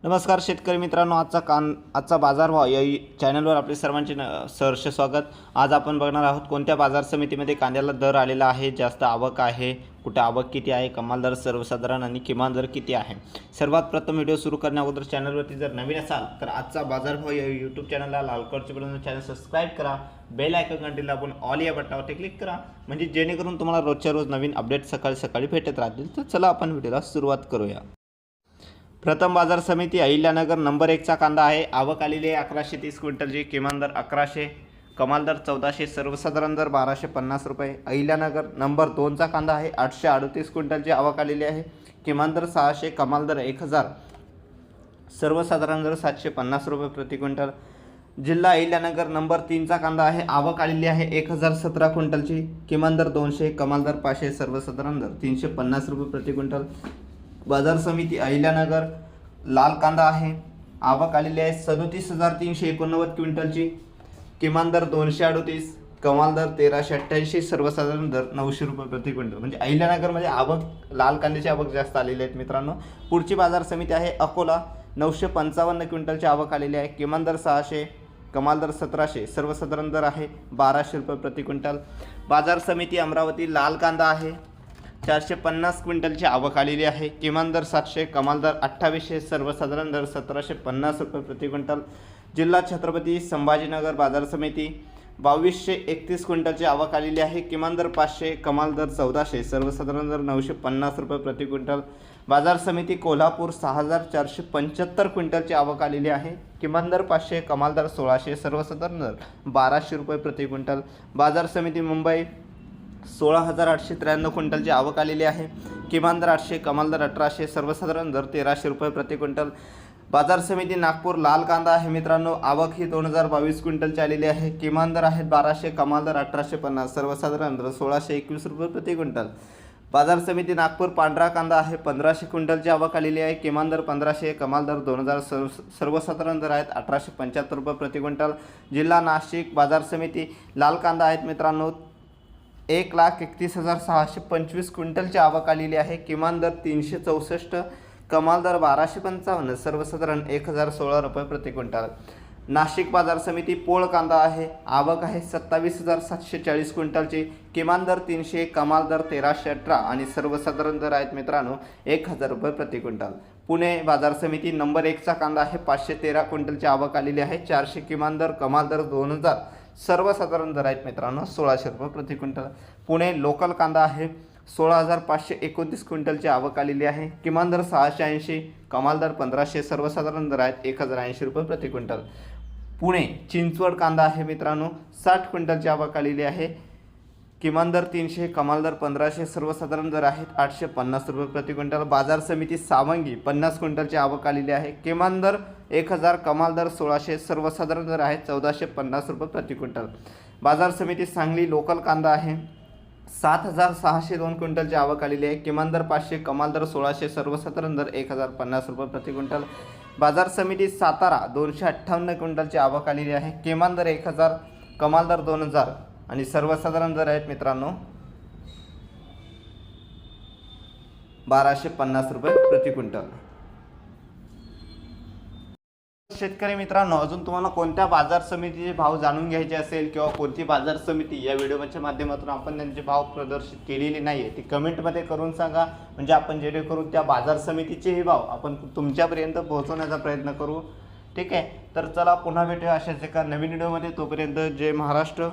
नमस्कार शेतकरी मित्रांनो, आजचा बाजारभाव या चॅनलवर आपले सर्वांचे सहर्ष स्वागत। आज आपण बघणार आहोत कोणत्या बाजार समितीमध्ये कांद्याला दर आलेला आहे, जास्त आवक आहे, कुठे आवक किती आहे, कमाल दर, सर्वसाधारण आणि किमान दर किती आहे। सर्वात प्रथम व्हिडिओ सुरू करण्याअगोदर चॅनलवरती जर नवीन असाल तर आजचा बाजारभाव या यूट्यूब चॅनलला लाल कलरचे बटन चॅनल सबस्क्राइब करा, बेल आयकॉन घंटीला दाबून ऑल या बटनावरती क्लिक करा, म्हणजे जेणेकरून तुम्हाला रोजच्या रोज नवीन अपडेट सकाळी सकाळी भेटत राहतील। तर चला आपण व्हिडिओला सुरुवात करूया। प्रथम बाजार समिती अहिल्यानगर नंबर 1चा कांदा आहे। आवक आलेली आहे 1130 क्विंटलची, किमान दर 1100, कमाल दर 1400, सर्वसाधारण दर 1250 रुपये। अहिल्यानगर नंबर 2चा कांदा आहे 838 क्विंटलची आवक आलेली आहे, किमान दर 600, कमाल दर 1000, सर्वसाधारण दर 750 रुपये प्रति क्विंटल। जिल्हा अहिल्यानगर नंबर 3चा कांदा आहे। आवक आलेली आहे 1017 क्विंटलची, किमान दर 200, कमाल दर 500, सर्वसाधारण दर 350 रुपये प्रति क्विंटल। बाजार समिती अहिल्यानगर लाल कांदा आहे। आवक आलेली आहे 37389 क्विंटलची, किमान दर 238, कमाल दर 1388, सर्वसाधारण दर 900 रुपये प्रति क्विंटल। म्हणजे अहिल्यानगरमध्ये आवक लाल कांद्याची आवक जास्त आलेली आहेत मित्रांनो। पुढची बाजार समिती आहे अकोला, 955 क्विंटलची आवक आलेली आहे, किमान दर 600, कमाल दर 1700, सर्वसाधारण दर आहे 1200 रुपये प्रति क्विंटल। बाजार समिती अमरावती लाल कांदा आहे, 450 क्विंटलची आवक आलेली आहे, किमान दर 700, कमाल दर 2800, सर्वसाधारण दर 1750 रुपये प्रति क्विंटल। जिल्हा छत्रपती संभाजीनगर बाजार समिती 2231 क्विंटलची आवक आलेली आहे, किमान दर 500, कमाल दर 1400, सर्वसाधारण दर 950 रुपये प्रति क्विंटल। बाजार समिती कोल्हापूर 6475 क्विंटलची आवक आलेली आहे, किमान दर 500, कमाल दर 1600, सर्वसाधारण दर 1200 रुपये प्रति क्विंटल। बाजार समिती मुंबई 16893 क्विंटलची आवक आलेली आहे, किमान दर 800, कमाल दर 1800, सर्वसाधारण दर 1300 रुपये प्रति क्विंटल। बाजार समिती नागपूर लाल कांदा आहे मित्रांनो। आवक ही 2022 क्विंटलची आलेली आहे, किमान दर आहेत 1200, कमाल दर 1850, सर्वसाधारण दर 1621 रुपये प्रति क्विंटल। बाजार समिती नागपूर पांढरा कांदा आहे, 1500 क्विंटलची आवक आलेली आहे, किमान दर 1500, कमाल दर 2000, सर्वसाधारण दर आहेत 1875 रुपये प्रति क्विंटल। जिल्हा नाशिक बाजार समिती लाल कांदा आहेत मित्रांनो, 1,31,625 क्विंटलची आवक आलेली आहे, किमान दर 364, कमाल दर 1255, सर्वसाधारण 1016 रुपये प्रति क्विंटल। नाशिक बाजार समिती पोळ कांदा आहे। आवक आहे 27,740 क्विंटलची, किमान दर 300, कमाल दर 1318 आणि सर्वसाधारण दर आहेत मित्रांनो 1000 रुपये प्रति क्विंटल। पुणे बाजार समिती नंबर 1चा कांदा आहे, 513 क्विंटलची आवक आलेली आहे, 400 किमान दर, कमाल दर 2000, सर्वसाधारण दर आहेत मित्रांनो 1600 रुपये प्रति क्विंटल। पुणे लोकल कांदा आहे, 16,529 क्विंटलची आवक आलेली आहे, किमान दर 680, कमाल दर 1500, सर्वसाधारण दर आहेत 1080 रुपये प्रति क्विंटल। पुणे चिंचवड कांदा आहे मित्रांनो, 60 क्विंटलची आवक आलेली आहे, किमान दर 300, कमाल दर 1500, सर्वसाधारण दर आहेत 850 रुपये प्रति क्विंटल। बाजार समिती सावंगी 50 क्विंटलची आवक आलेली आहे, किमान दर 1000, कमाल दर 1600, सर्वसाधारण दर आहेत 1450 रुपये प्रति क्विंटल। बाजार समिती सांगली लोकल कांदा आहे, 7602 क्विंटलची आवक आलेली आहे, किमान दर 500, कमाल दर 1600, सर्वसाधारण दर 1050 रुपये प्रति क्विंटल। बाजार समिती सातारा 258 क्विंटलची आवक आलेली आहे, किमान दर 1000, कमाल दर 2000 आणि सर्वसाधारण दर आहेत मित्रांनो 1250 रुपये प्रति क्विंटल। शेतकरी मित्रांनो, अजून तुम्हाला कोणत्या बाजार समितीचे भाव जाणून घ्यायचे असेल किंवा कोणती बाजार समिती या व्हिडिओच्या माध्यमातून आपण त्यांचे भाव प्रदर्शित केलेले नाही आहे, ती कमेंटमध्ये करून सांगा, म्हणजे आपण जेणेकरून त्या बाजार समितीचेही भाव आपण तुमच्यापर्यंत पोहोचवण्याचा प्रयत्न करू। ठीक आहे, तर चला पुन्हा भेटूया अशाच एका नवीन व्हिडिओमध्ये। तोपर्यंत जय महाराष्ट्र।